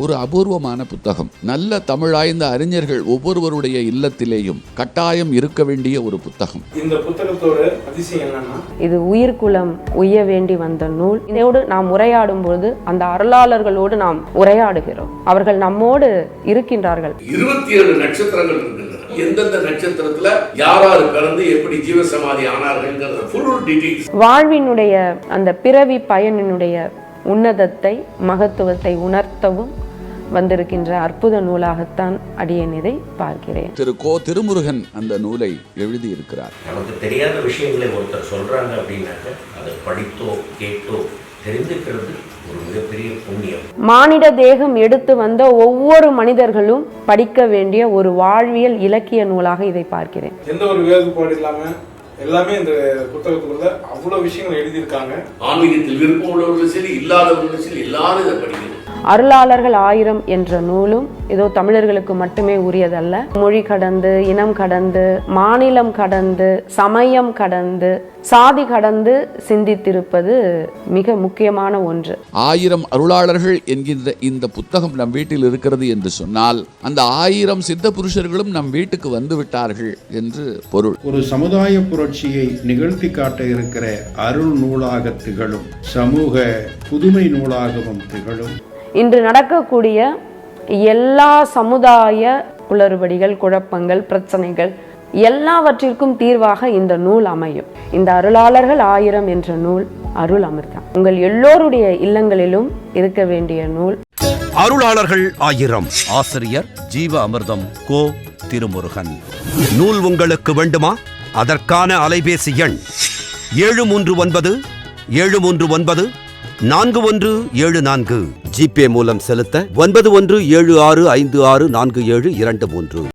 ஒரு அபூர்வமான புத்தகம். நல்ல தமிழாய்ந்த அறிஞர்கள் ஒவ்வொருவருடைய இல்லத்திலேயும் கட்டாயம் இருக்க வேண்டிய ஒரு புத்தகம். இந்த புத்தகத்தோட அதிசயம் என்னன்னா, இது உயிர்குலம் உய்ய வேண்டி வந்த நூல். இதோடு நாம் உரையாடும் போது அந்த அருளாளர்களோடு நாம் உரையாடுகிறோம். அவர்கள் நம்மோடு இருக்கின்றார்கள். 27 நட்சத்திரங்கள் இருக்கின்றன. எந்தெந்த நட்சத்திரத்துல யாராரு பிறந்து எப்படி ஜீவசமாதி ஆனார்கள் ஃபுல் டீடைல்ஸ். வாழ்வினுடைய அந்த பிறவி பயனினுடைய உன்னதத்தை மகத்துவத்தை உணர்த்தவும் வந்திருக்கின்ற அற்புத நூலாகத்தான் அடியேன் இதை பார்க்கிறேன். திரு கோ திருமுருகன் அந்த நூலை எழுதியிருக்கிறார். நமக்கு தெரியாத விஷயங்களை ஒருத்தர் சொல்றாங்க அப்படின்னாக்க அதை படித்தோ கேட்டோ தெரிந்துக்கிறது ஒரு மிகப்பெரிய புண்ணியம். மானிட தேகம் எடுத்து வந்த ஒவ்வொரு மனிதர்களும் படிக்க வேண்டிய ஒரு வாழ்வியல் இலக்கிய நூலாக இதை பார்க்கிறேன். எந்த ஒரு வேறுபாடு இல்லாம எல்லாமே இந்த புத்தகத்துக்குள்ள அவ்வளவு விஷயங்கள் எழுதியிருக்காங்க. ஆன்மீகத்தில் விருப்பம் உள்ளவர்களும் சரி, இல்லாதவர்களும் சரி, எல்லாரும் இதை படிக்கணும். அருளாளர்கள் 1000 என்ற நூலும் இதோ தமிழர்களுக்கு மட்டுமே உரியதல்ல. மொழி கடந்து, இனம் கடந்து, மாநிலம் கடந்து, சமயம் கடந்து, சாதி கடந்து சிந்தித்திருப்பது மிக முக்கியமான ஒன்று. 1000 அருளாளர்கள் என்கின்ற இந்த புத்தகம் நம் வீட்டில் இருக்கிறது என்று சொன்னால் அந்த 1000 சித்த புருஷர்களும் நம் வீட்டுக்கு வந்து விட்டார்கள் என்று பொருள். ஒரு சமுதாய புரட்சியை நிகழ்த்தி காட்ட இருக்கிற அருள் நூலாக திகழும், சமூக புதுமை நூலாகவும் திகழும். இன்று நடக்கக்கூடிய எல்லா சமுதாய குளறுபடிகள், குழப்பங்கள், பிரச்சனைகள் எல்லாவற்றிற்கும் தீர்வாக இந்த நூல் அமையும். இந்த அருளாளர்கள் 1000 என்ற நூல் அருள் அமிர்தம் உங்கள் எல்லோருடைய இல்லங்களிலும் இருக்க வேண்டிய நூல். அருளாளர்கள் 1000. ஆசிரியர் ஜீவ அமிர்தம் கோ திருமுருகன். நூல் உங்களுக்கு வேண்டுமா? அதற்கான அலைபேசி எண் 739 739 4174. ஜிபே மூலம் செலுத்த 9176564723.